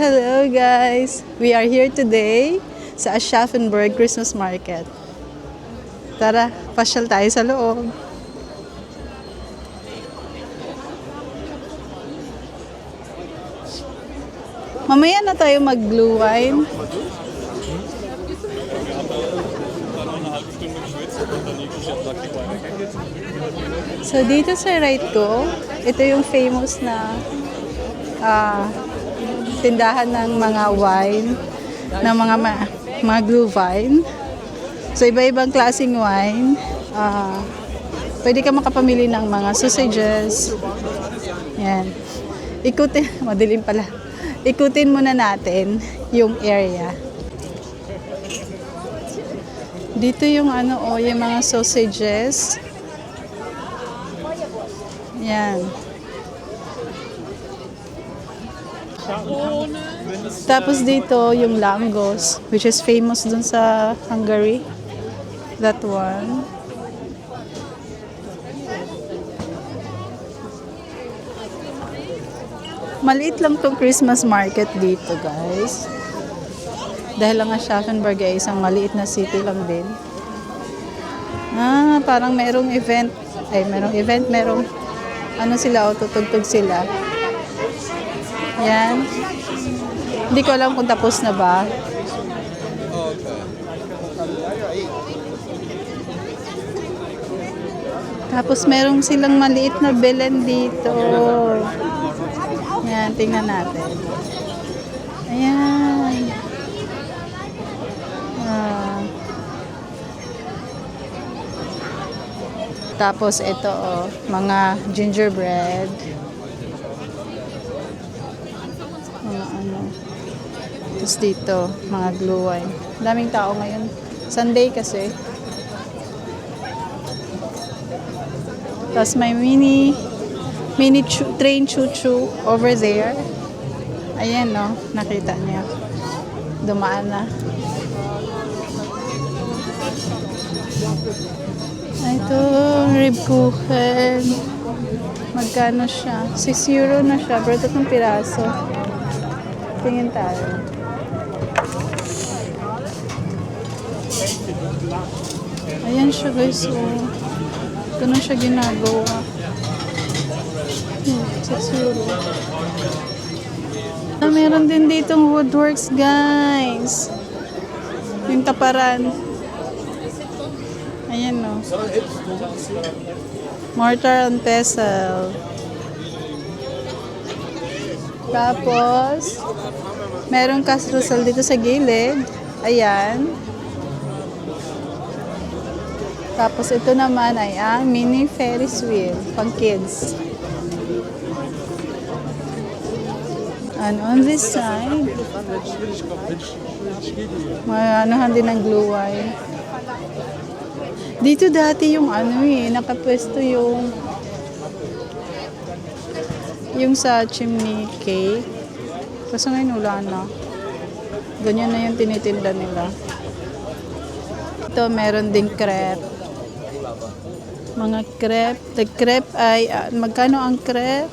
Hello guys! We are here today sa Aschaffenburg Christmas Market. Tara, pasyal tayo sa loob. Mamaya na tayo mag-blue wine. So dito sa right ko, ito yung famous na tindahan ng mga wine, ng mga blue wine. So iba-ibang klaseng wine. Pwede ka makapamili ng mga sausages. Yan. Ikutin, madilim pala. Ikutin muna natin yung area. Dito yung yung mga sausages. Yan. Tapos dito yung langos, which is famous dun sa Hungary. That one. Maliit lang tong Christmas market dito, guys. Dahil lang Aschaffenburg ay isang maliit na city lang din. Parang merong event. Merong sila, tutugtog sila. Yan. Hindi ko alam kung tapos na ba. Tapos merong silang maliit na Belen dito. Yan, tingnan natin. Ayan. Tapos ito, mga gingerbread. Tapos dito, mga blue wine. Daming tao ngayon. Sunday kasi. Tapos may mini train choo-choo over there. Ayan, no? Nakita niyo. Dumaan na. Ito, rib kuchen. Magkano siya? 6 euro na siya. Pero 3 piraso. Tingin tayo. Ayan siya, guys. Ganun siya ginagawa. 6 euro. Meron din ditong woodworks, guys. Yung taparan. Ayan, no. Mortar and pestle. Tapos, merong carousel dito sa gilid. Ayan. Tapos, ito naman ay ang mini Ferris wheel. Pang kids. And on this side, may din ng glue wine. Dito dati yung nakapwesto yung sa chimney cake. Kasi ngayon wala na. Ganyan na yung tinitinda nila. Ito meron ding crepe. Mga crepe. The crepe ay, magkano ang crepe?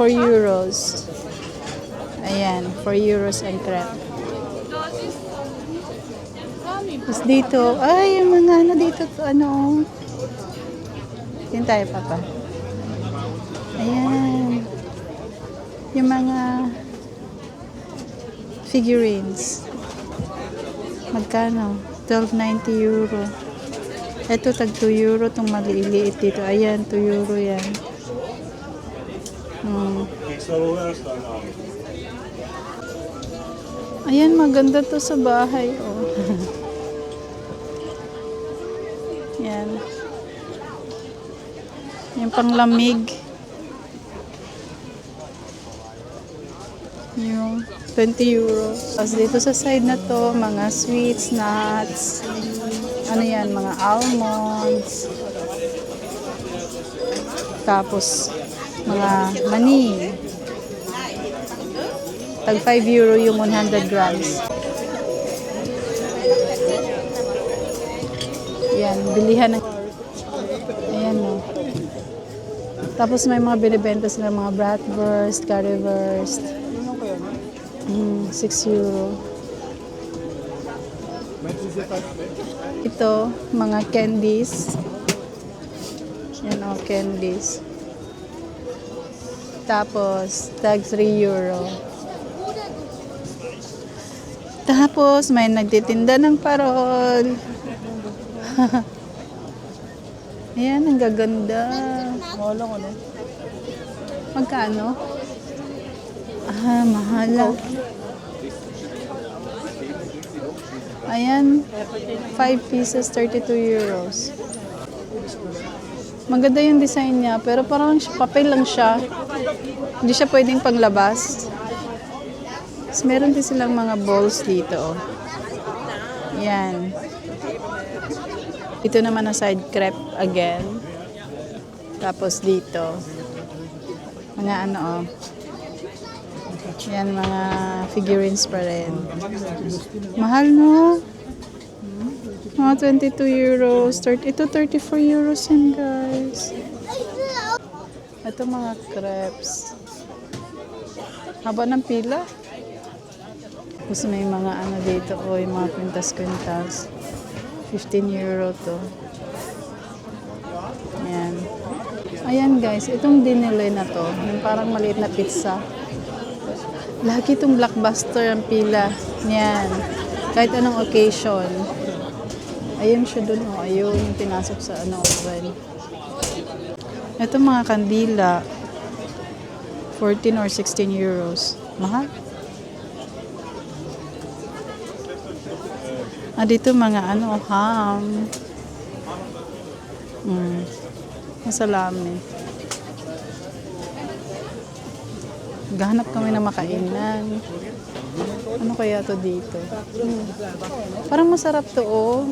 4 euros. Ayan, 4 euros ang crepe. Tapos dito, yung mga dito, Tingin tayo, Papa. Ayan. Yung mga figurines. Magkano? 12.90 euro. Ito, tag 2 euro itong maliliit dito. Ayan, 2 euro yan. Ayan, maganda to sa bahay. Yan. Yung panglamig. Yung 20 euros. Tapos dito sa side na to, mga sweets, nuts. Yan, mga almonds. Tapos, mga mani. Tag 5 euro yung 100 grams. Yan, bilihan ng... Ayan, no. Tapos may mga binibenta sila mga bratwurst, currywurst. 6 euro. Ito, mga candies. Yan o, candies. Tapos, tag 3 euro. Tapos, may nagtitinda ng parol. Ayan, ang gaganda. Wala ko na. Magkano? Mahal lang. Ayan, 5 pieces, 32 euros. Maganda yung design niya, pero parang papel lang siya. Hindi siya pwedeng panglabas. Tapos meron din silang mga bowls dito. Yan. Ito naman ang side crepe again. Tapos dito. Mga ano Yan, mga figurines pa rin. Mahal, no? Mga 22 euros. Ito, 34 euros yan, guys. Ito, mga crepes. Haba ng pila. Tapos may mga ano dito, yung mga kwintas-kwintas. 15 euro to. Yan. Ayan, guys. Itong dinili na to, yung parang maliit na pizza. Lagi itong Blockbuster ang pila. Yan. Kahit anong occasion. Ayun siya dun. Ayun yung pinasok sa oven. Ito mga kandila. 14 or 16 euros. Mahal. Dito mga ham. Masalami. Gahanap kami ng makainan. Ano kaya to dito? Parang masarap to, oh.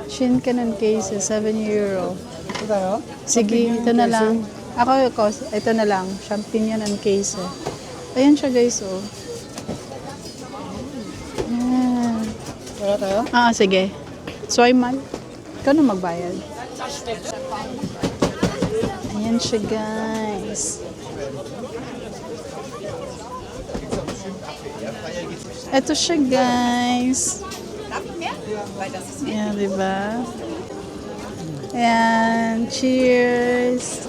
Shinken case, 7 euro. Sige, ito na lang. Ito na lang. Champignon and queso. Ayan siya, guys, oh. Ayan. Wala tayo? Sige. Soy man. Ikaw na magbayad. Ayan siya, guys. Ito siya, guys. Ayan, diba? Ayan. Cheers!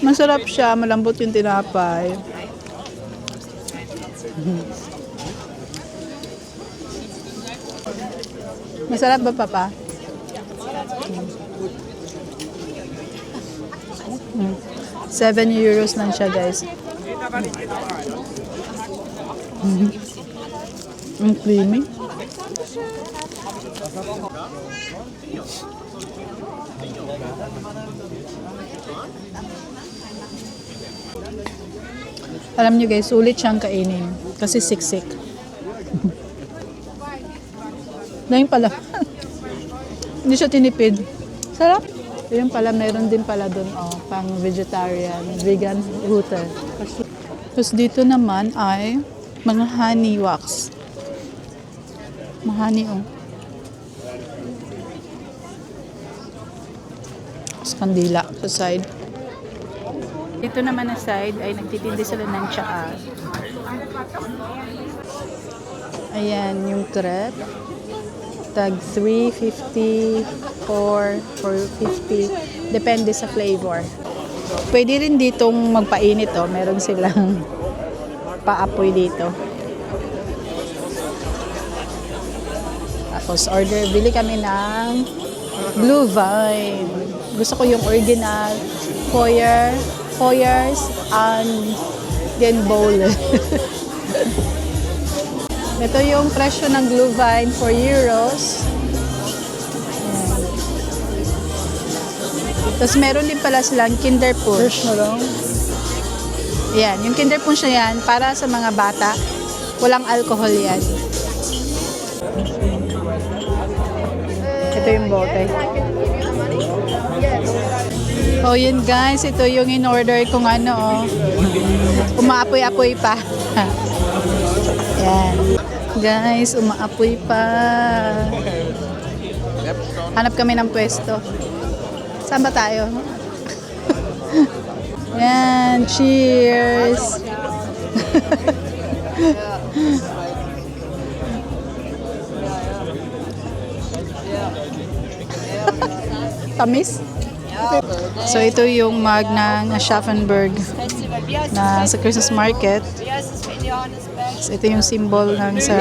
Masarap siya. Malambot yung tinapay. Masarap ba, Papa? 7 euros lang siya, guys. Ang creamy. Alam nyo, guys, sulit siyang kainin. Kasi siksik. Dahil pala. Hindi siya tinipid. Sarap. Yung pala, meron din pala dun, pang vegetarian, vegan router. Tapos dito naman ay mga honey wax. Mga honey, Tapos kandila sa side. Dito naman na side ay nagtitindi sila ng tsaa. Ayan, yung crepe. Tag 350, 450. Depende sa flavor. Pwede rin ditong magpainit, Meron silang paapoy dito. Tapos bili kami ng blue vine. Gusto ko yung original. Foyers and then bowl. Ito yung presyo ng blue vine, 4 euros. Tapos meron din pala silang Kinder Punch. Yan, yung Kinder Punch na yan, para sa mga bata, walang alcohol yan. Ito yung bote. Yun guys, ito yung in-order kong umaapoy-apoy pa. Yan. Guys, umaapoy pa. Hanap kami ng pwesto. Saan ba tayo? Yan, cheers! Tamis? So ito yung mug ng Aschaffenburg na sa Christmas market. So, ito yung symbol ng sa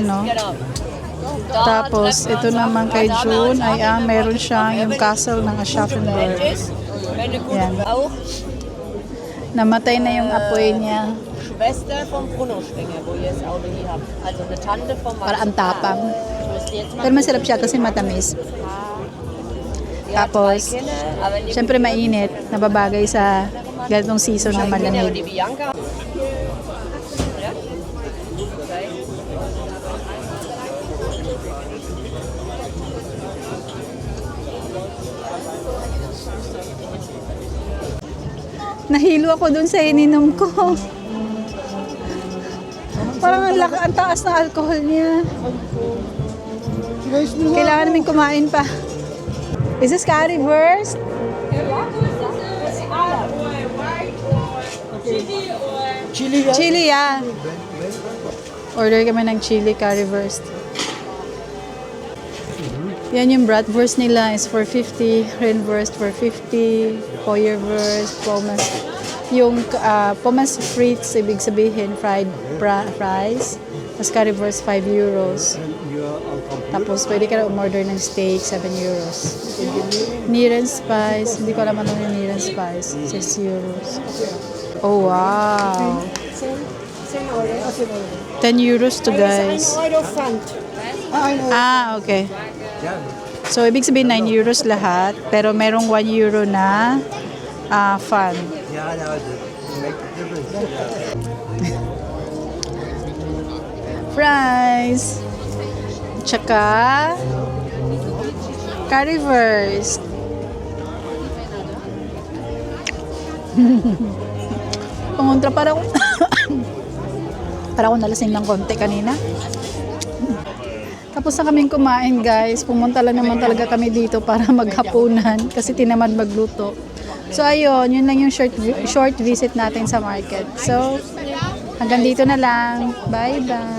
ano. Tapos ito naman kay June ay meron siyang yung castle ng Aschaffenburg. Yan. Namatay na yung apoy niya. Schwester vom Bruno Springer, wo ihr das Auto hier habt. Also eine Tante vom Max. Para ang tapang. Müsst ihr jetzt mal Pero masarap siya kasi matamis. Tapos, syempre mainit. Nababagay sa ganitong season na Genau, malamig. die Bianca. Ja? Nahilo ako dun sa ininom ko. Parang ang taas ng alcohol niya. Guys, Kailangan namin kumain pa. Is this currywurst? chili yan. Chili, yeah. Order kami ng chili currywurst. Yan yung bratwurst nila is for 50, Rennwurst for 50, Feuerwurst, Pommes. Yung Pommes frites, ibig sabihin fried fries. Tapos currywurst, 5 euros. Tapos pwede ka na umorder ng steak, 7 euros. Nierenspice, hindi ko alam ano yung Nierenspice, 6 euros. Oh, wow. 10 euros to guys. Ah, okay. So, ibig sabihin 9 euros lahat, pero merong 1 euro na fun. Fries. Tsaka currywurst. Pangontra parang para ako nalasing ng konti kanina. Tapos na kaming kumain guys. Pumunta lang naman talaga kami dito para maghapunan kasi tinamad magluto. So ayun, yun lang yung short visit natin sa market. So hanggang dito na lang. Bye bye.